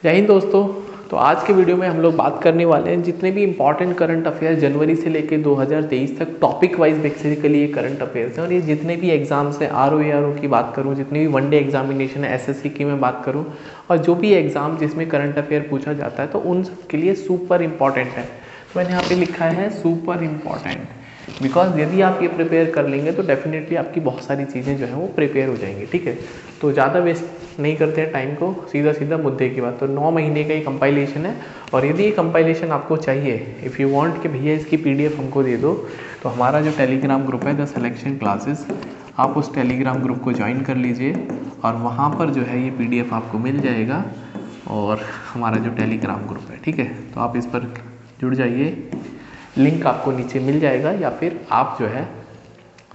जय हिंद दोस्तों। तो आज के वीडियो में हम लोग बात करने वाले हैं जितने भी इंपॉर्टेंट करंट अफेयर जनवरी से लेकर 2023 तक टॉपिक वाइज बेसिकली ये करंट अफेयर्स हैं। और ये जितने भी एग्जाम्स हैं आरओ की बात करूँ, जितनी भी वनडे एग्जामिनेशन है एसएससी की मैं बात करूँ, और जो भी एग्जाम जिसमें करंट अफेयर पूछा जाता है तो उन सब के लिए सुपर इंपॉर्टेंट है। तो मैंने यहाँ पे लिखा है सुपर इंपॉर्टेंट, बिकॉज यदि आप ये प्रिपेयर कर लेंगे तो डेफिनेटली आपकी बहुत सारी चीज़ें जो है वो प्रिपेयर हो जाएंगी। ठीक है, तो ज़्यादा वेस्ट नहीं करते हैं टाइम को, सीधा मुद्दे की बात। तो 9 महीने का ये कंपाइलेशन है, और यदि ये कंपाइलेशन आपको चाहिए, इफ़ यू वांट कि भैया इसकी पीडीएफ हमको दे दो, तो हमारा जो टेलीग्राम ग्रुप है द सिलेक्शन क्लासेस, आप उस टेलीग्राम ग्रुप को ज्वाइन कर लीजिए और वहाँ पर जो है ये पीडीएफ आपको मिल जाएगा। और हमारा जो टेलीग्राम ग्रुप है, ठीक है, तो आप इस पर जुड़ जाइए, लिंक आपको नीचे मिल जाएगा, या फिर आप जो है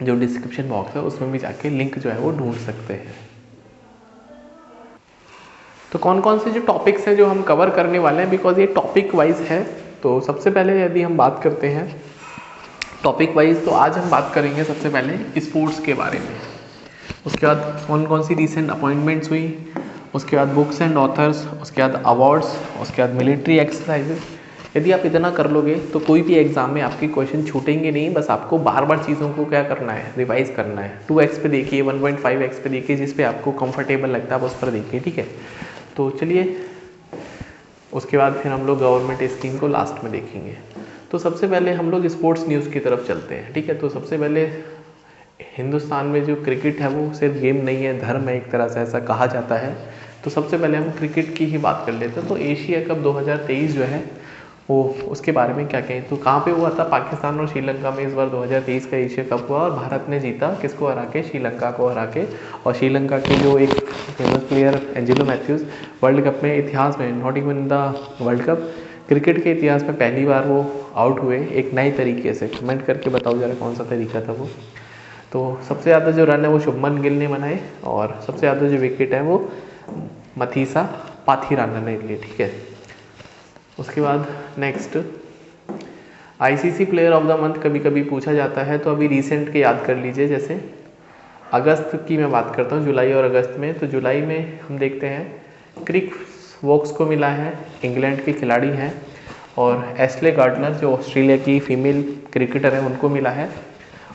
जो डिस्क्रिप्शन बॉक्स है उसमें भी जाके लिंक जो है वो ढूंढ सकते हैं। तो कौन कौन से जो टॉपिक्स हैं जो हम कवर करने वाले हैं, बिकॉज ये टॉपिक वाइज है। तो सबसे पहले यदि हम बात करते हैं टॉपिक वाइज, तो आज हम बात करेंगे सबसे पहले स्पोर्ट्स के बारे में। उसके बाद कौन कौन सी रिसेंट अपॉइंटमेंट्स हुई, उसके बाद बुक्स एंड ऑथर्स, उसके बाद अवार्ड्स, उसके बाद मिलिट्री एक्सरसाइजेज। यदि आप इतना कर लोगे तो कोई भी एग्जाम में आपके क्वेश्चन छूटेंगे नहीं। बस आपको बार बार चीज़ों को क्या करना है, रिवाइज करना है। 2x पे देखिए, 1.5x पे देखिए, जिस पे आपको कंफर्टेबल लगता है आप उस पर देखिए। ठीक है, तो चलिए उसके बाद फिर हम लोग गवर्नमेंट स्कीम को लास्ट में देखेंगे। तो सबसे पहले हम लोग स्पोर्ट्स न्यूज़ की तरफ चलते हैं। ठीक है, तो सबसे पहले हिंदुस्तान में जो क्रिकेट है वो सिर्फ गेम नहीं है, धर्म है, एक तरह से ऐसा कहा जाता है। तो सबसे पहले हम क्रिकेट की ही बात कर लेते हैं। तो एशिया कप 2023 जो है वो उसके बारे में क्या कहें, तो कहाँ पे हुआ था, पाकिस्तान और श्रीलंका में इस बार 2023 का एशिया कप हुआ, और भारत ने जीता किसको हरा के, श्रीलंका को हरा के। और श्रीलंका के जो एक famous player Angelo Mathews world cup में इतिहास में, not even the world cup, cricket के इतिहास में पहली बार वो आउट हुए एक नए तरीके से। कमेंट करके बताओ जरा कौन सा तरीका था वो। तो सबसे ज़्यादा जो रन है वो शुभमन गिल ने बनाए, और सबसे ज़्यादा जो विकेट है वो मथीसा पाथिराना ने लिए। ठीक है, उसके बाद next ICC player of the month कभी कभी पूछा जाता है, तो अभी रिसेंट के याद कर लीजिए। जैसे अगस्त की मैं बात करता हूँ, जुलाई और अगस्त में। तो जुलाई में हम देखते हैं क्रिस वोक्स को मिला है, इंग्लैंड के खिलाड़ी हैं, और एशले गार्डनर जो ऑस्ट्रेलिया की फीमेल क्रिकेटर है उनको मिला है।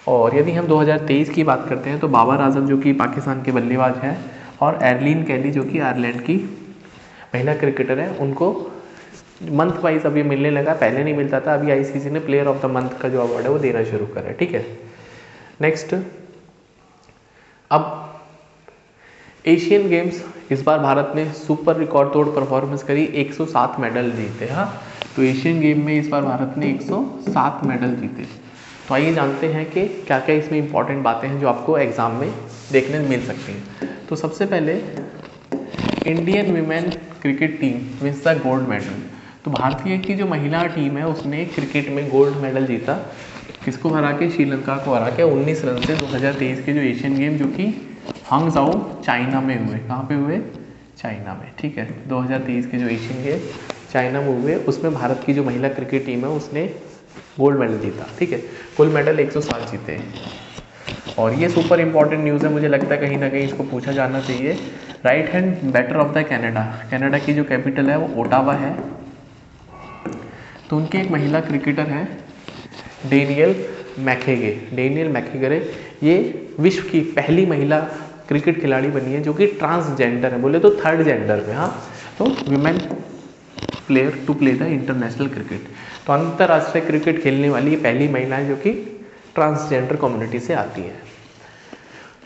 और यदि हम 2023 की बात करते हैं तो बाबर आजम जो कि पाकिस्तान के बल्लेबाज हैं, और एर्लिन कैली जो कि आयरलैंड की महिला क्रिकेटर है, उनको मंथ वाइज अभी मिलने लगा, पहले नहीं मिलता था। अभी आईसीसी ने प्लेयर ऑफ द मंथ का जो अवार्ड है वो देना शुरू करा है। ठीक है, नेक्स्ट अब एशियन गेम्स, इस बार भारत ने सुपर रिकॉर्ड तोड़ परफॉर्मेंस करी, 107 मेडल जीते। हाँ, तो एशियन गेम में इस बार भारत ने 107 मेडल जीते। तो आइए जानते हैं कि क्या क्या इसमें इंपॉर्टेंट बातें हैं जो आपको एग्जाम में देखने मिल सकती हैं। तो सबसे पहले Indian women cricket team wins the gold medal. तो भारतीय की जो महिला टीम है उसने क्रिकेट में गोल्ड मेडल जीता, किसको हरा के, श्रीलंका को हरा के 19 रन से 2023 के जो एशियन गेम जो कि हांगझाओ चाइना में हुए। कहाँ पे हुए, चाइना में। ठीक है, 2023 के जो एशियन गेम चाइना में हुए उसमें भारत की जो महिला क्रिकेट टीम है उसने गोल्ड मेडल जीता। ठीक है, कुल मेडल 107 जीते हैं। और ये सुपर इंपॉर्टेंट न्यूज़ है, मुझे लगता है कहीं ना कहीं इसको पूछा जाना चाहिए। Right hand batter of the Canada, Canada की जो कैपिटल है वो ओटावा है। तो उनके एक महिला क्रिकेटर हैं डेनियल मैकेगे, डेनियल मैकेगरे। ये विश्व की पहली महिला क्रिकेट खिलाड़ी बनी है जो कि ट्रांसजेंडर है, बोले तो थर्ड जेंडर में। हाँ, तो women player to play the international cricket. तो अंतर्राष्ट्रीय क्रिकेट खेलने वाली ये पहली महिला है जो कि ट्रांसजेंडर कम्युनिटी से आती है।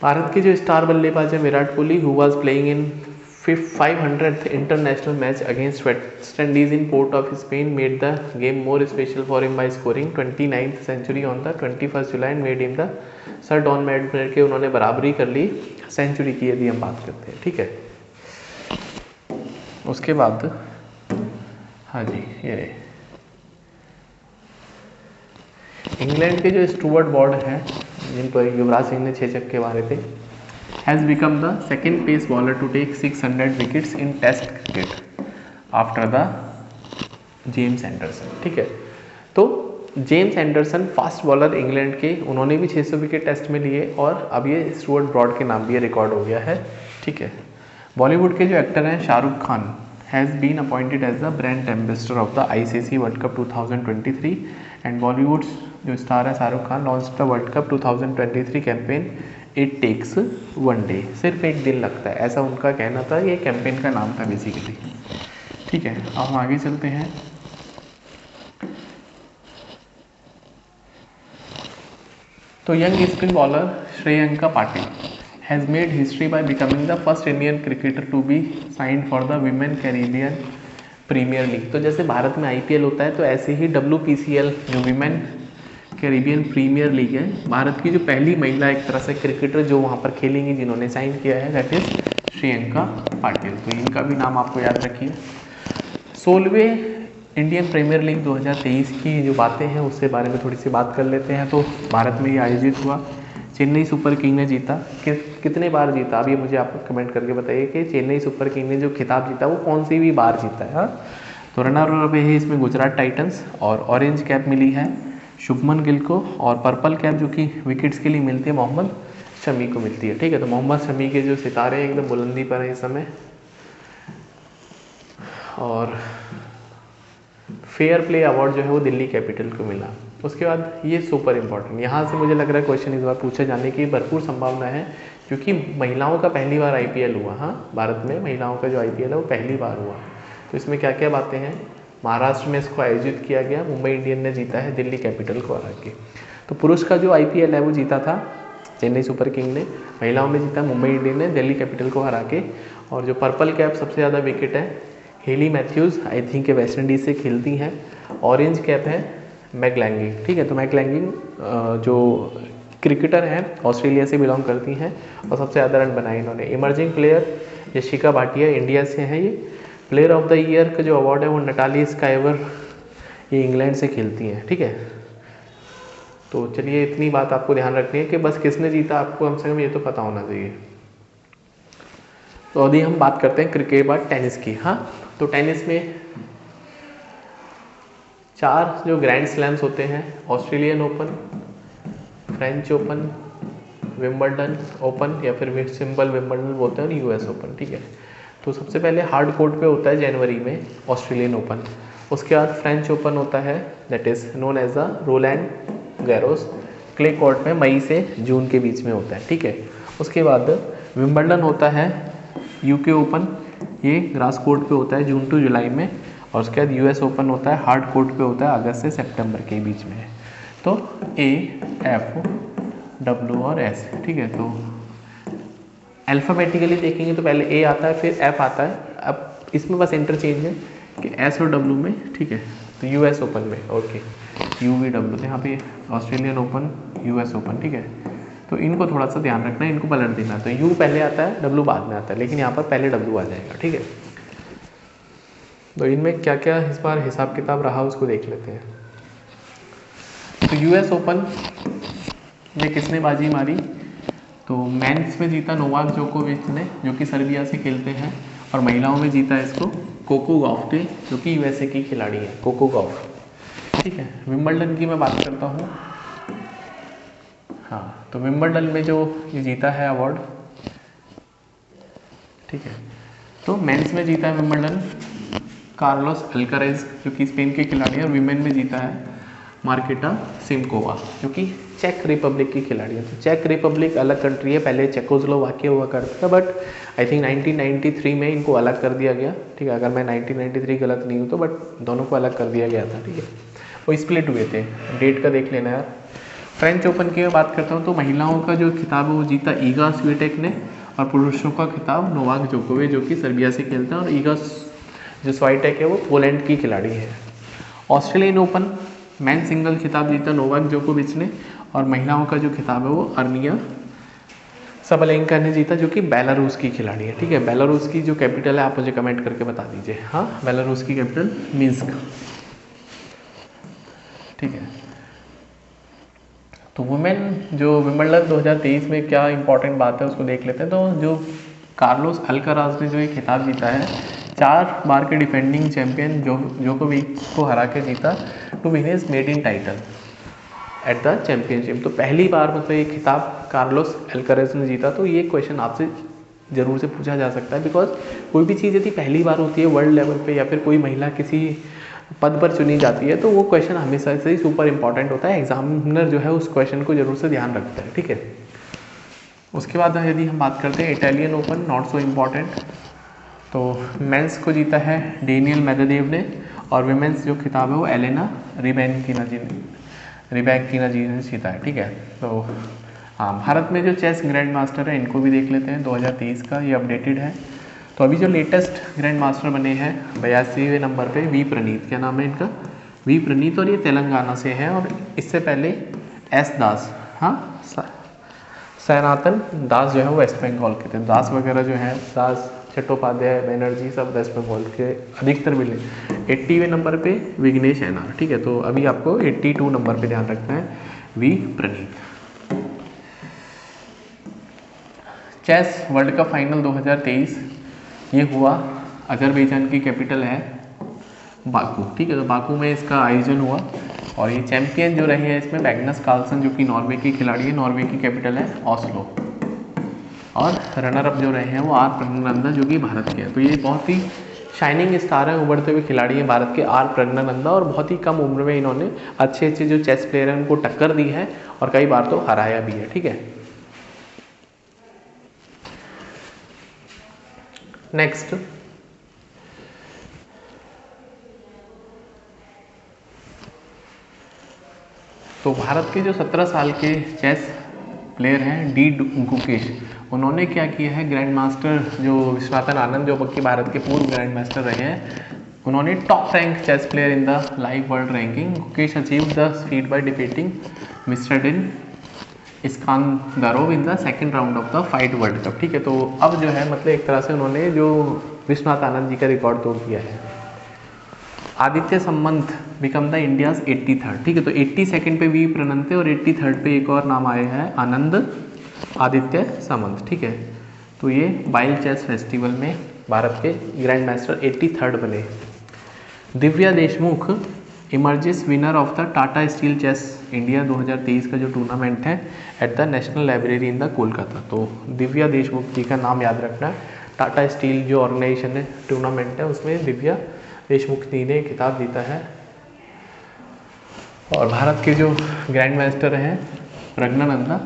भारत के जो स्टार बल्लेबाज हैं Virat Kohli, who was playing in 500th international match against West Indies in Port of Spain, made the game more special for him by scoring 29th century on the 21st July and made him the sir Don मैडमर के, उन्होंने बराबरी कर ली century की यदि हम बात करते हैं। ठीक है, उसके बाद हाँ जी, ये इंग्लैंड के जो स्टुअर्ट बॉर्ड हैं जिन पर युवराज सिंह ने 6 छक्के मारे थे, has become the second pace bowler to take 600 wickets in test cricket after the James Anderson. ठीक है, तो James Anderson fast bowler England के, उन्होंने भी 600 विकेट टेस्ट में लिए, और अब ये स्टुअर्ट ब्रॉड के नाम भी ये रिकॉर्ड हो गया है। ठीक है, बॉलीवुड के जो एक्टर हैं Shahrukh Khan has been appointed as the brand ambassador of the ICC world cup 2023 and Bollywood जो स्टार है Shahrukh Khan launch the world cup 2023 campaign it takes 1 day, सिर्फ एक दिन लगता है, ऐसा उनका कहना था, ये कैंपेन का नाम था बेसिकली। ठीक है, अब हम आगे चलते हैं। तो young spin bowler Shreyanka Patil has made history by becoming the first Indian cricketer to be signed for the women Caribbean premier league. तो जैसे भारत में IPL होता है, तो ऐसे ही WPCL जो विमेन कैरिबियन प्रीमियर लीग है, भारत की जो पहली महिला एक तरह से क्रिकेटर जो वहाँ पर खेलेंगी, जिन्होंने साइन किया है, दैट इज श्रेयंका पाटिल। तो इनका भी नाम आपको याद रखिए। 16वें इंडियन प्रीमियर लीग 2023 की जो बातें हैं उसके बारे में थोड़ी सी बात कर लेते हैं। तो भारत में ये आयोजित हुआ, चेन्नई सुपर किंग ने जीता। कितने बार जीता, अब ये मुझे आप कमेंट करके बताइए कि चेन्नई सुपर किंग ने जो खिताब जीता वो कौन सी भी बार जीता है। हाँ, तो रनर अप है इसमें गुजरात टाइटंस, और ऑरेंज कैप मिली है शुभमन गिल को, और पर्पल कैप जो कि विकेट्स के लिए मिलती है मोहम्मद शमी को मिलती है। ठीक है, तो मोहम्मद शमी के जो सितारे एकदम बुलंदी पर हैं इस समय। और फेयर प्ले अवार्ड जो है वो दिल्ली कैपिटल को मिला। उसके बाद ये सुपर इम्पॉर्टेंट, यहाँ से मुझे लग रहा है क्वेश्चन इस बार पूछे जाने की भरपूर संभावना है, क्योंकि महिलाओं का पहली बार IPL हुआ। हाँ, भारत में महिलाओं का जो IPL है वो पहली बार हुआ। तो इसमें क्या क्या बातें हैं, महाराष्ट्र में इसको आयोजित किया गया, मुंबई इंडियन ने जीता है दिल्ली कैपिटल को हरा के। तो पुरुष का जो IPL है वो जीता था चेन्नई सुपर किंग ने, महिलाओं में जीता मुंबई इंडियन ने दिल्ली कैपिटल को हरा के। और जो पर्पल कैप सबसे ज़्यादा विकेट है Hayley Matthews, I think West Indies से खेलती हैं। ऑरेंज कैप है मैकलैंगिंग। ठीक है, तो मैकलैंगिंग जो क्रिकेटर हैं ऑस्ट्रेलिया से बिलोंग करती हैं और सबसे ज़्यादा रन बनाए इन्होंने। Emerging player Yashika Bhatia India से हैं ये। प्लेयर ऑफ द ईयर का जो अवार्ड है वो नटाली स्काइवर, ये इंग्लैंड से खेलती हैं। ठीक है, तो चलिए इतनी बात आपको ध्यान रखनी है कि बस किसने जीता आपको कम से कम ये तो पता होना चाहिए। तो अभी हम बात करते हैं क्रिकेट बाद टेनिस की। हाँ, तो टेनिस में 4 जो ग्रैंड स्लैम्स होते हैं, Australian open, French open, Wimbledon open या फिर सिंपल विंबलडन बोलते हैं, और US ओपन। ठीक है, तो सबसे पहले हार्ड कोर्ट पे होता है जनवरी में ऑस्ट्रेलियन ओपन। उसके बाद फ्रेंच ओपन होता है, that is known as the Roland Garros. Clay court में मई से जून के बीच में होता है। ठीक है, उसके बाद विंबलडन होता है UK ओपन, ये ग्रास कोर्ट पे होता है जून टू जुलाई में। और उसके बाद US ओपन होता है हार्ड कोर्ट पे होता है अगस्त से सितंबर के बीच में। तो A, F, W और S। ठीक है, तो अल्फ़ाबेटिकली देखेंगे तो पहले A आता है फिर F आता है। अब इसमें बस इंटरचेंज है कि S और W में। ठीक है, तो US ओपन में ओके UVW, तो यहाँ पे ऑस्ट्रेलियन ओपन US ओपन। ठीक है, तो इनको थोड़ा सा ध्यान रखना है, इनको पलट देना। तो U पहले आता है, W बाद में आता है, लेकिन यहाँ पर पहले W आ जाएगा। ठीक है, तो इनमें क्या क्या इस बार हिसाब किताब रहा उसको देख लेते हैं। तो US ओपन में किसने बाजी मारी, तो मेंस में जीता नोवाक जोकोविच ने, जो कि सर्बिया से खेलते हैं, और महिलाओं में जीता इसको कोको गॉफ ने, जो कि USA की खिलाड़ी है कोको गॉफ। ठीक है, विंबलडन की मैं बात करता हूँ। हाँ, तो विंबलडन में जो ये जीता है अवार्ड, ठीक है, तो मेंस में जीता है विंबलडन कार्लोस अल्कारेज, जो कि स्पेन के खिलाड़ी हैं, और वीमेन में जीता है मार्केटा सिमकोवा, जो कि चेक रिपब्लिक की खिलाड़ी है। तो चेक रिपब्लिक अलग कंट्री है, पहले चेकोस्लोवाकिया हुआ करता था, बट आई थिंक 1993 में इनको अलग कर दिया गया। ठीक है, अगर मैं 1993 गलत नहीं हूँ तो, बट दोनों को अलग कर दिया गया था। ठीक है, वो स्प्लिट हुए थे, डेट का देख लेना यार। फ्रेंच ओपन की मैं बात करता हूँ, तो महिलाओं का जो खिताब है वो जीता ईगा स्विटेक ने, और पुरुषों का खिताब नोवाक जोकोविच, जो कि सर्बिया से खेलता है, और ईगा जो स्वाइटेक है वो पोलैंड की खिलाड़ी है। ऑस्ट्रेलियन ओपन मैन सिंगल खिताब जीता नोवाक जोकोविच ने, और महिलाओं का जो खिताब है वो अर्निया सबलेंका ने जीता, जो कि बेलारूस की खिलाड़ी है। ठीक है, बेलारूस की जो कैपिटल है आप मुझे कमेंट करके बता दीजिए। हाँ, बेलारूस की कैपिटल मिन्स्क। ठीक है, तो वुमेन जो विंबलडन 2023 में क्या इंपॉर्टेंट बात है उसको देख लेते हैं। तो जो कार्लोस अल्काराज ने जो ये खिताब जीता है, 4 बार के डिफेंडिंग चैंपियन जोकोविच को हरा के जीता to win his maiden title at the championship. तो पहली बार मतलब ये खिताब कार्लोस अल्काराज ने जीता। तो ये क्वेश्चन आपसे ज़रूर से पूछा जा सकता है, बिकॉज कोई भी चीज़ यदि पहली बार होती है वर्ल्ड लेवल पे या फिर कोई महिला किसी पद पर चुनी जाती है तो वो क्वेश्चन हमेशा से ही सुपर इंपॉर्टेंट होता है, एग्जामिनर जो है उस क्वेश्चन को जरूर से ध्यान रखता है, ठीक है। उसके बाद यदि हम बात करते हैं Italian open, not so important, तो मेंस को जीता है डेनियल मेदवेदेव ने और विमेंस जो खिताब है वो एलेना रिबैकिना जी ने जीता है, ठीक है। तो हाँ, भारत में जो चेस ग्रैंड मास्टर है इनको भी देख लेते हैं, 2023 का ये अपडेटेड है। तो अभी जो लेटेस्ट ग्रैंड मास्टर बने हैं 82वें नंबर पे वी प्रणीत, क्या नाम है इनका, वी प्रणीत, और ये तेलंगाना से है। और इससे पहले एस दास, हाँ सनातन दास जो है वो वेस्ट बंगाल के थे। दास वगैरह जो है, दास चट्टोपाध्याय बनर्जी सब वेस्ट बंगाल के अधिकतर मिले। 80वें नंबर पे विघ्नेश एनार, ठीक है। तो अभी आपको 82 नंबर पे ध्यान रखना है, V Praneeth. Chess world cup final 2023 ये हुआ, अजरबैजान की कैपिटल है बाकू, ठीक है। तो बाकू में इसका आयोजन हुआ और ये चैंपियन जो रहे हैं इसमें मैग्नस कार्लसन जो कि नॉर्वे की खिलाड़ी है, नॉर्वे की कैपिटल है ऑस्लो, और रनर अप जो रहे हैं वो आर प्रज्ञानंदा जो कि भारत के हैं। तो ये बहुत ही शाइनिंग स्टार है, उभरते हुए खिलाड़ी हैं भारत के आर प्रज्ञानंदा, और बहुत ही कम उम्र में इन्होंने अच्छे अच्छे जो चेस प्लेयर हैं उनको टक्कर दी है और कई बार तो हराया भी है, ठीक है। नेक्स्ट, तो भारत के जो 17 साल के चेस प्लेयर हैं डी गुकेश, उन्होंने क्या किया है, ग्रैंड मास्टर जो विश्वनाथन आनंद जो कि भारत के पूर्व ग्रैंड मास्टर रहे हैं, उन्होंने top rank chess player in the live world ranking. Gukesh achieve the feat by defeating mister Din Iskandarov in the second round of the FIDE world cup, ठीक है। तो अब जो है मतलब एक तरह से उन्होंने जो विश्वनाथ आनंद जी का रिकॉर्ड तोड़ दिया है। Aditya Samant become the India's 83rd, ठीक है। तो 82nd पे वी प्रणंते और 83rd पे एक और नाम आया है आनंद आदित्य सामंत, ठीक है। तो ये वाइल्ड चेस फेस्टिवल में भारत के ग्रैंड मास्टर 83rd बने। Divya Deshmukh emerges winner of the Tata steel chess India 2023 का जो टूर्नामेंट है at the national library in the Kolkata. तो दिव्या देशमुख जी का नाम याद रखना है, टाटा स्टील जो ऑर्गेनाइजेशन है टूर्नामेंट है उसमें दिव्या देशमुख जी ने खिताब जीता है। और भारत के जो ग्रैंड मास्टर हैं प्रज्ञानंदा,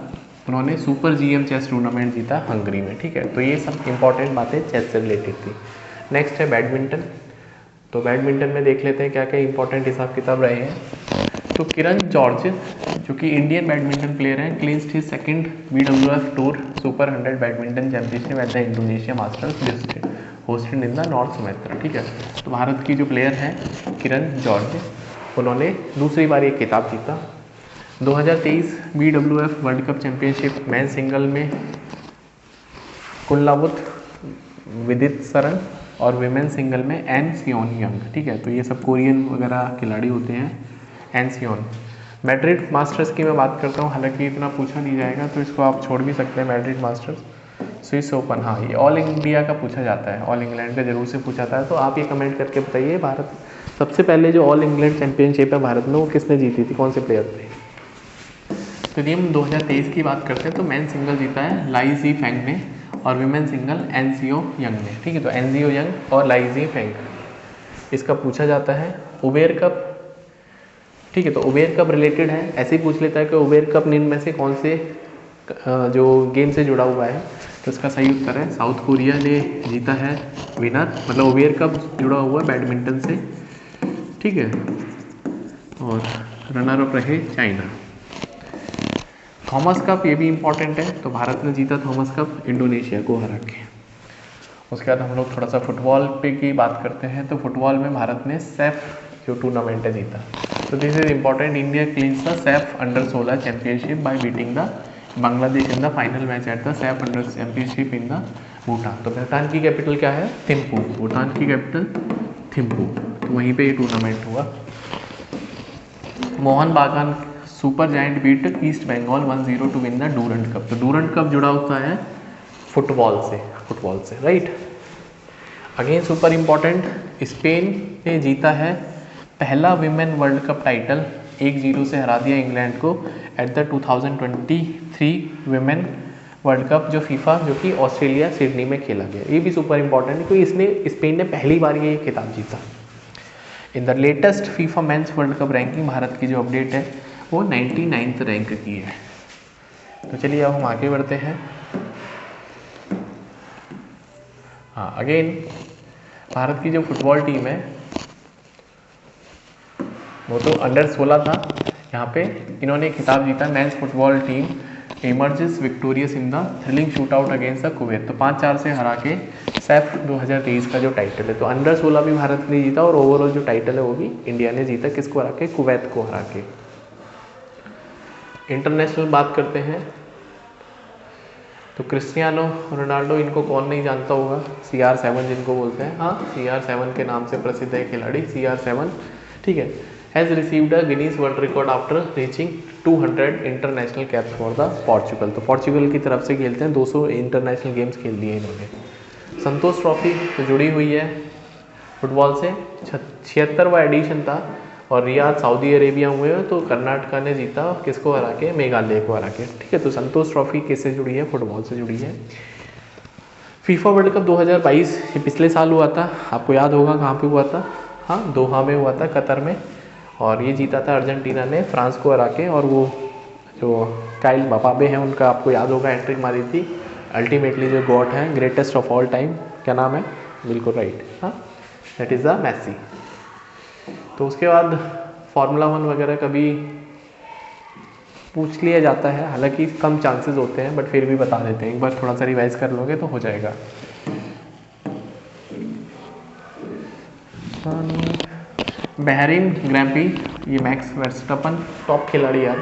उन्होंने सुपर जीएम चेस टूर्नामेंट जीता हंगरी में, ठीक है। तो ये सब इंपॉर्टेंट बातें चेस से रिलेटेड थी। नेक्स्ट है बैडमिंटन। तो बैडमिंटन में देख लेते हैं क्या क्या इंपॉर्टेंट हिसाब किताब रहे हैं। तो किरण जॉर्ज जो कि इंडियन बैडमिंटन प्लेयर हैं, clinched his second BWF tour super 100 badminton championship at the Indonesia Masters hosted in the north Sumatra, ठीक है। तो भारत की जो प्लेयर हैं किरण जॉर्ज, उन्होंने दूसरी बार ये खिताब जीता। 2023 BWF world cup championship man single में कुल्लावुत विदित सरन और विमेन सिंगल में एन सियोन यंग, ठीक है। तो ये सब कोरियन वगैरह खिलाड़ी होते हैं, एन सियोन। मैड्रिड मास्टर्स की मैं बात करता हूँ, हालांकि इतना पूछा नहीं जाएगा तो इसको आप छोड़ भी सकते हैं। मैड्रिड मास्टर्स, स्विस ओपन, हाँ ये ऑल इंडिया का पूछा जाता है, ऑल इंग्लैंड का जरूर से पूछा जाता है। तो आप ये कमेंट करके बताइए भारत सबसे पहले जो ऑल इंग्लैंड चैंपियनशिप है भारत में वो किसने जीती थी, कौन से प्लेयर थे। तो यदि हम 2023 की बात करते हैं तो मैन सिंगल जीता है लाई जी फेंग ने और विमेन सिंगल एन सियो यंग ने, ठीक है। तो एन सियो यंग और लाई जी फेंग, इसका पूछा जाता है। उबेर कप, ठीक है। तो उबेर कप रिलेटेड है, ऐसे ही पूछ लेता है कि उबेर कप इनमें से कौन से जो गेम से जुड़ा हुआ है। तो इसका सही उत्तर है साउथ कोरिया ने जीता है विनर, मतलब उबेर कप जुड़ा हुआ है बैडमिंटन से, ठीक है। और रनर अप रहे चाइना। थॉमस कप ये भी इम्पॉर्टेंट है, तो भारत ने जीता थॉमस कप इंडोनेशिया को हरा के। उसके बाद हम लोग थोड़ा सा फुटबॉल पे की बात करते हैं। तो फुटबॉल में भारत ने सैफ जो टूर्नामेंट है जीता। तो this is important, India cleans the Saif under 16 championship bye beating the Bangladesh in the final match at the Saif under championship in the Bhutan. तो भूटान की कैपिटल क्या है, थिम्पू, भूटान की कैपिटल थिम्पू। तो वहीं पे ये टूर्नामेंट हुआ। Mohun Bagan super giant beat East Bengal 1-0 to win the Durand cup. तो डूरंट कप जुड़ा होता है फुटबॉल से, right. Again super important, Spain ने जीता है पहला विमेन वर्ल्ड कप टाइटल, 1-0 से हरा दिया इंग्लैंड को at the 2023 women world cup जो फीफा जो कि ऑस्ट्रेलिया सिडनी में खेला गया, ये भी सुपर इंपॉर्टेंट है क्योंकि इसने स्पेन ने पहली बार ये खिताब जीता। In the latest FIFA mains world cup ranking Bharat की जो अपडेट है वो 99th रैंक की है। तो चलिए अब हम आगे बढ़ते हैं। हाँ, अगेन भारत की जो फुटबॉल टीम है वो तो अंडर 16 था, यहाँ पे इन्होंने खिताब जीता। Mains football team emerges victorious in the thrilling shoot out against the Kuwait, तो 5-4 से हरा के सैफ 2023 का जो टाइटल है, तो अंडर 16 भी भारत ने जीता और ओवरऑल जो टाइटल है वो भी इंडिया ने जीता। किसको हरा के? कुवैत को हरा के। इंटरनेशनल बात करते हैं तो क्रिस्टियानो रोनाल्डो, इनको कौन नहीं जानता होगा, CR7 जिनको बोलते हैं, हाँ CR7 के नाम से प्रसिद्ध है खिलाड़ी CR7, ठीक है। Has received a Guinness world record after reaching 200 international caps for the Portugal, तो पोर्चुगल की तरफ से खेलते हैं, 200 इंटरनेशनल गेम्स खेल दिए इन्होंने। संतोष ट्रॉफी तो जुड़ी हुई है फुटबॉल से, 76वां एडिशन था और रियाद सऊदी अरेबिया हुए, तो कर्नाटका ने जीता, किसको हरा के? मेघालय को हरा के, ठीक है। तो संतोष ट्रॉफी किससे जुड़ी है? फुटबॉल से जुड़ी है। फीफा वर्ल्ड कप 2022 ये पिछले साल हुआ था, आपको याद होगा कहाँ पे हुआ था? हाँ, दोहा में हुआ था, कतर में, और ये जीता था अर्जेंटीना ने फ्रांस को हरा के, और वो जो काइल मबापे हैं उनका आपको याद होगा एंट्री मारी थी। अल्टीमेटली जो गॉड है, ग्रेटेस्ट ऑफ ऑल टाइम, क्या नाम है? बिल्कुल राइट, हाँ, दैट इज़ द मैसी। तो उसके बाद फार्मूला 1 वगैरह कभी पूछ लिया जाता है, हालांकि कम चांसेस होते हैं, बट फिर भी बता देते हैं, एक बार थोड़ा सा रिवाइज कर लोगे तो हो जाएगा। बहरीन ग्रैंड प्री, ये मैक्स वर्स्टपन टॉप खिलाड़ी यार,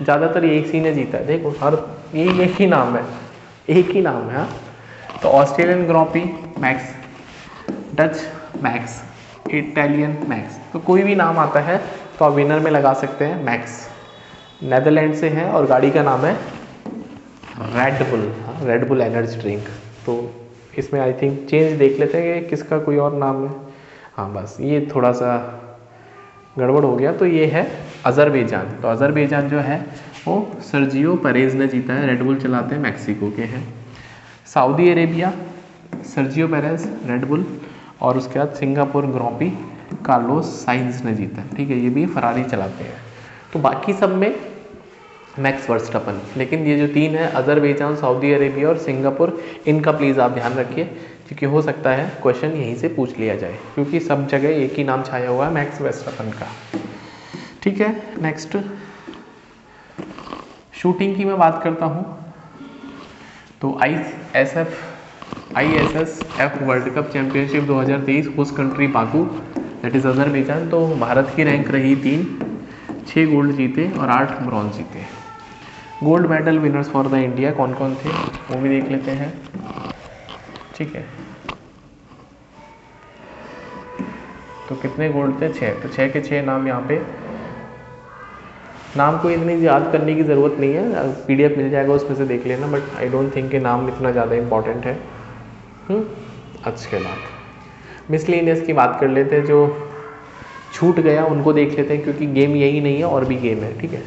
ज़्यादातर एक ही ने जीता है, देखो हर ये एक ही नाम है, एक ही नाम है, हाँ। तो Australian grand pre max, Dutch max, Italian max, तो कोई भी नाम आता है तो आप विनर में लगा सकते हैं मैक्स। नेदरलैंड से है और गाड़ी का नाम है रेड बुल, हाँ, रेड बुल एनर्जी ड्रिंक। तो इसमें आई थिंक चेंज देख लेते हैं कि किसका कोई और नाम है, हाँ बस ये थोड़ा सा गड़बड़ हो गया। तो ये है अज़रबैजान, तो अज़रबैजान जो है वो सर्जियो परेज ने जीता है, रेड बुल चलाते हैं, मैक्सिको के हैं। Saudi Arabia Sergio Perez red bull, और उसके बाद Singapore grand pre Carlos science ने जीता, ठीक है, ये भी फरारी चलाते हैं। तो बाकी सब में मैक्स वर्स्टपन, लेकिन ये जो 3 है अज़रबैजान, सऊदी अरेबिया और सिंगापुर, इनका प्लीज़ आप ध्यान रखिए क्योंकि हो सकता है क्वेश्चन यहीं से पूछ लिया जाए, क्योंकि सब जगह एक ही नाम छाया हुआ है मैक्स वर्स्टपन का, ठीक है। नेक्स्ट शूटिंग की मैं बात करता हूँ तो ISSF world cup championship 2023 host country Baku, that is Azerbaijan. तो भारत की रैंक रही 3, 6 गोल्ड जीते और 8 ब्रॉन्ज जीते। Gold medal winners for the India कौन कौन थे वो भी देख लेते हैं, ठीक है। तो कितने गोल्ड थे? 6, तो 6 के 6 नाम यहाँ पे, नाम को इतनी याद करने की ज़रूरत नहीं है, PDF मिल जाएगा उसमें से देख लेना, बट आई डोंट थिंक कि नाम इतना ज़्यादा इम्पॉर्टेंट है। अच्छे बात मिसलिनियस की बात कर लेते हैं, जो छूट गया उनको देख लेते हैं, क्योंकि गेम यही नहीं है और भी गेम है, ठीक है।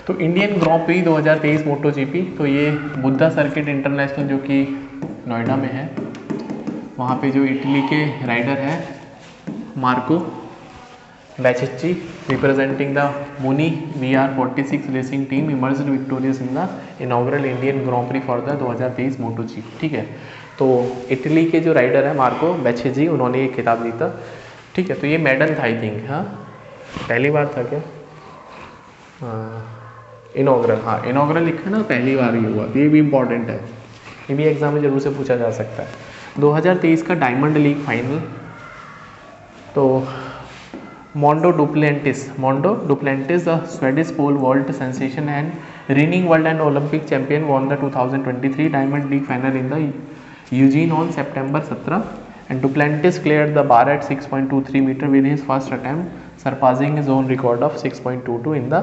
तो Indian grand pre 2023 moto GP, तो ये बुद्धा सर्किट इंटरनेशनल जो कि नोएडा में है, वहाँ पे जो इटली के राइडर है Marco Bezzecchi representing the Mooney VR46 racing team emerged victorious in the inaugural Indian grand prix for the 2023 moto GP, ठीक है। तो इटली के जो राइडर है मार्को बैचिच्ची, उन्होंने ये खिताब जीता, ठीक है। तो ये मेडल था आई थिंक, हाँ पहली बार था क्या? इनॉग्रल, हाँ इनॉग्रल लिखा है ना, पहली बार ही हुआ, ये भी इंपॉर्टेंट है, ये भी एग्जाम में जरूर से पूछा जा सकता है। 2023 का डायमंड लीग फाइनल, तो Mondo Duplantis the Swedish pole vault sensation and reigning world and Olympic champion won the 2023 Diamond League final in the Eugene on September 17, and Duplantis cleared the bar at 6.23 meter with his first attempt, surpassing his own record of 6.22 in the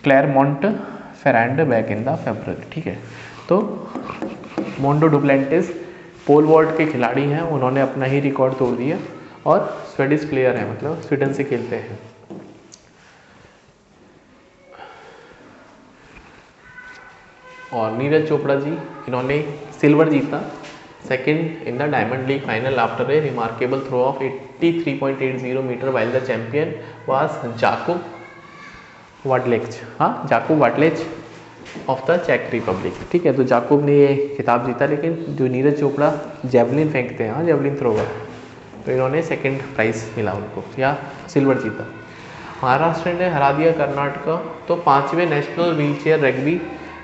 Clermont-Ferrand back in the February, ठीक है। तो Mondo डुप्लेंटिस pole vault के खिलाड़ी हैं, उन्होंने अपना ही record तोड़ दिया और स्वीडिश प्लेयर हैं, मतलब स्वीडन से खेलते हैं। और नीरज चोपड़ा जी, इन्होंने सिल्वर जीता second in the diamond league final after a remarkable throw of 83.80 metre while the champion was Jakob Vadlejch, हाँ जाकोब वाडलेच ऑफ द चेक रिपब्लिक। ठीक है, तो जाकोब ने ये खिताब जीता, लेकिन जो नीरज चोपड़ा जेवलिन फेंकते हैं, हाँ जेवलिन थ्रोवर, तो इन्होंने सेकंड प्राइज मिला उनको या सिल्वर जीता। महाराष्ट्र ने हरा दिया कर्नाटक, तो 5वें national wheelchair rugby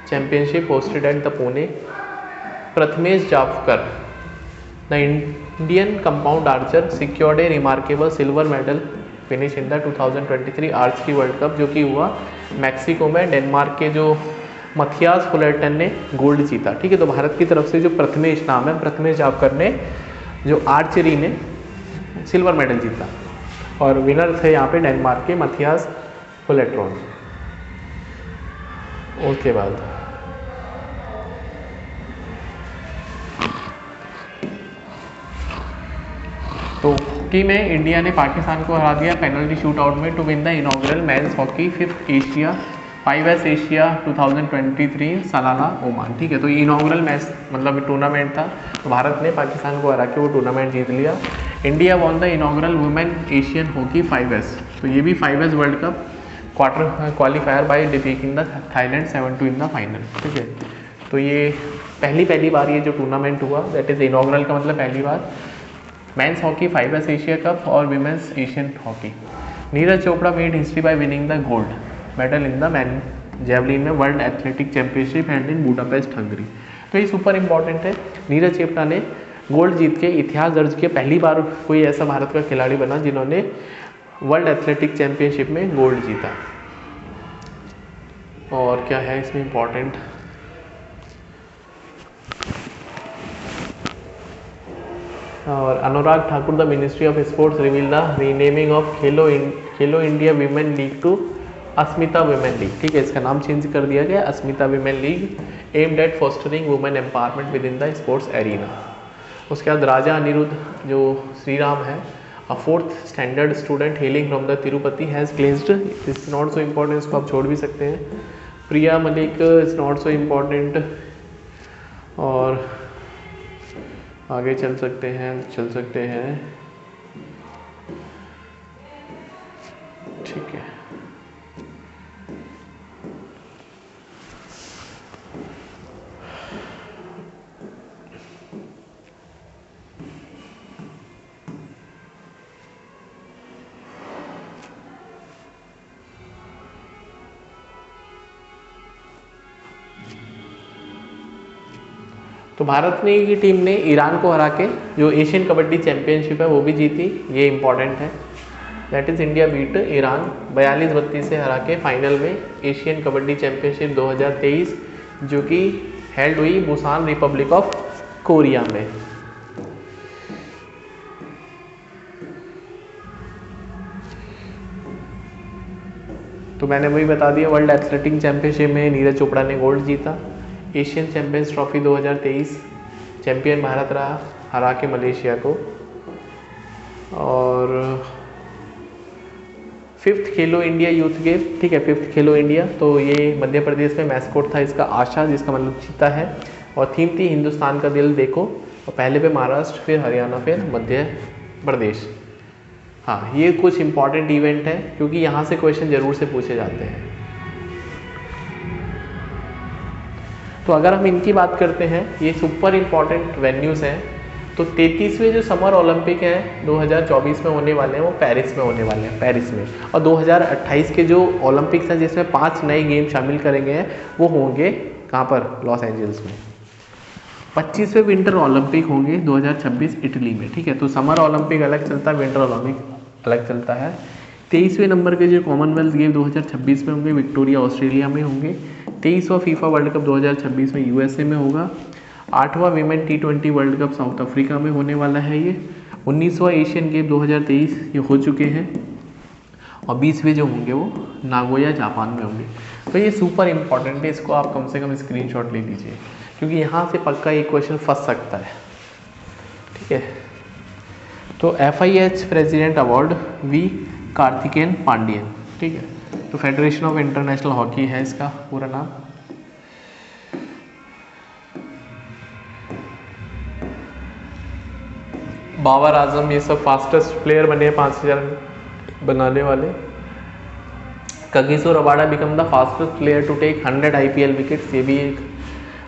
championship hosted at the Pune. Prathamesh Jawkar the Indian compound archer secured a remarkable silver medal finish in the 2023 archery world cup, जो कि हुआ मैक्सिको में। डेनमार्क के जो मथियास फुलर्टन ने गोल्ड जीता। ठीक है, तो भारत की तरफ से जो प्रथमेश नाम है, प्रथमेश जावकर ने जो आर्चरी ने सिल्वर मेडल जीता, और विनर थे यहाँ पे डेनमार्क के मथियास फुलर्टन। उसके बाद तो हॉकी में इंडिया ने पाकिस्तान को हरा दिया पेनल्टी शूट आउट में to win the inaugural men's hockey 5 Asia 2023 Salalah Oman. ठीक है, तो ये इनॉग्रल मैच मतलब टूर्नामेंट था, तो भारत ने पाकिस्तान को हरा के वो टूर्नामेंट जीत लिया। India won the inaugural women Asian hockey 5S, तो ये भी 5S world cup quarter qualifier by defeating the Thailand 7-2 in the final. ठीक है, तो ये पहली बार ये जो टूर्नामेंट हुआ, दैट इज इनॉग्रल का मतलब पहली बार। Men's hockey 5S Asia cup और women's Asian hockey. Neeraj Chopra made history by winning the gold medal in the man javelin में world athletic championship and in Budapest Hungary. तो ये सुपर इंपॉर्टेंट है, नीरज चोपड़ा ने गोल्ड जीत के इतिहास दर्ज किया, पहली बार कोई ऐसा भारत का खिलाड़ी बना जिन्होंने वर्ल्ड एथलेटिक चैंपियनशिप में गोल्ड जीता। और क्या है इसमें इंपॉर्टेंट, और Anurag Thakur the ministry of sports reveal the renaming of Khelo India women league to Asmita women league. ठीक है, इसका नाम चेंज कर दिया गया Asmita women league aimed at fostering women empowerment within the sports arena. उसके बाद राजा अनिरुद्ध जो श्री राम है, a 4th standard student hailing from the Tirupati has cleansed, is not so important, इसको आप छोड़ भी सकते हैं। Priya Malik is not so important, और आगे चल सकते हैं। ठीक है, तो भारत ने की टीम ने ईरान को हरा के जो एशियन कबड्डी चैंपियनशिप है वो भी जीती, ये इंपॉर्टेंट है। That is India beat Iran 42-32 से हरा के फाइनल में एशियन कबड्डी चैंपियनशिप 2023, जो कि हेल्ड हुई बुसान रिपब्लिक ऑफ कोरिया में। तो मैंने वही बता दिया, वर्ल्ड एथलेटिक चैंपियनशिप में नीरज चोपड़ा ने गोल्ड जीता। Asian champions trophy 2023 champion Bharat रहा, हरा के मलेशिया को। और 5th खेलो इंडिया यूथ गेम, ठीक है 5th खेलो इंडिया, तो ये मध्य प्रदेश में मैस्कोट था इसका आशा, जिसका मतलब चीता है, और थीम थी हिंदुस्तान का दिल देखो, और पहले पे महाराष्ट्र, फिर हरियाणा, फिर मध्य प्रदेश। हाँ, ये कुछ इंपॉर्टेंट इवेंट है क्योंकि यहाँ से क्वेश्चन जरूर से पूछे जाते हैं। तो अगर हम इनकी बात करते हैं, ये सुपर इम्पॉर्टेंट वेन्यूज़ हैं। तो 33वें जो समर ओलंपिक हैं 2024 में होने वाले हैं, वो पेरिस में होने वाले हैं, पेरिस में। और 2028 के जो ओलंपिक्स हैं जिसमें 5 नए गेम शामिल करेंगे हैं, वो होंगे कहाँ पर, लॉस एंजल्स में। 25वें विंटर ओलंपिक होंगे 2026 इटली में। ठीक है, तो समर ओलंपिक अलग चलता है, विंटर ओलंपिक अलग चलता है। 23वें नंबर के जो कॉमनवेल्थ गेम 2026 में होंगे, विक्टोरिया ऑस्ट्रेलिया में होंगे। 23वां फीफा वर्ल्ड कप 2026 में यूएसए में होगा। 8वां women T20 world cup South Africa में होने वाला है ये। 19वां एशियन गेम 2023 ये हो चुके हैं, और 20वें जो होंगे वो नागोया जापान में होंगे। तो ये सुपर इंपॉर्टेंट है, इसको आप कम से कम स्क्रीनशॉट ले लीजिए क्योंकि यहाँ से पक्का ये क्वेश्चन फंस सकता है। ठीक है, तो FIH president award V Karthikeyan Pandian. ठीक है, तो फेडरेशन ऑफ इंटरनेशनल हॉकी है इसका पूरा नाम। बाबर आजम, ये सब फास्टेस्ट प्लेयर बने 5000 बनाने वाले। Kagiso Rabada become the fastest player to take 100 IPL wickets, ये भी एक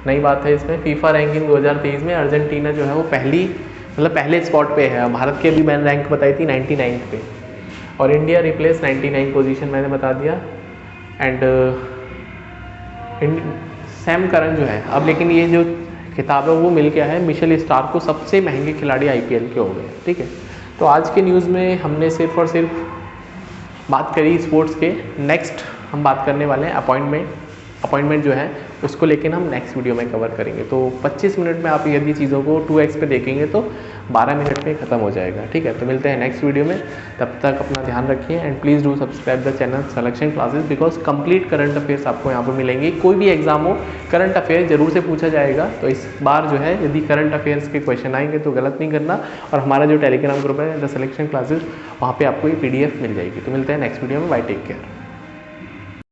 नई बात है इसमें। फीफा रैंकिंग 2023 में अर्जेंटीना जो है वो पहले स्पॉट पे है। भारत की अभी मैंने रैंक बताई थी 99 पे, और इंडिया रिप्लेस 99 पोजीशन मैंने बता दिया। एंड सैम करन जो है अब, लेकिन ये जो खिताब है वो मिल गया है मिशेल स्टार्क को, सबसे महंगे खिलाड़ी IPL के हो गए। ठीक है, तो आज के न्यूज़ में हमने सिर्फ और सिर्फ बात करी स्पोर्ट्स के। नेक्स्ट हम बात करने वाले हैं अपॉइंटमेंट जो है उसको लेकिन हम नेक्स्ट वीडियो में कवर करेंगे। तो 25 मिनट में आप यदि चीज़ों को 2x पे देखेंगे तो 12 मिनट में ख़त्म हो जाएगा। ठीक है, तो मिलते हैं नेक्स्ट वीडियो में, तब तक अपना ध्यान रखिए and please do subscribe the channel selection classes, because complete current affairs आपको यहाँ पर मिलेंगे। कोई भी एग्जाम हो करंट अफेयर जरूर से पूछा जाएगा, तो इस बार जो है यदि करंट अफेयर्स के क्वेश्चन आएंगे तो गलत नहीं करना। और हमारा जो टेलीग्राम ग्रुप है द सिलेक्शन क्लासेस, वहाँ पर आपको ये PDF मिल जाएगी। तो मिलते हैं नेक्स्ट वीडियो में, बाय, टेक केयर।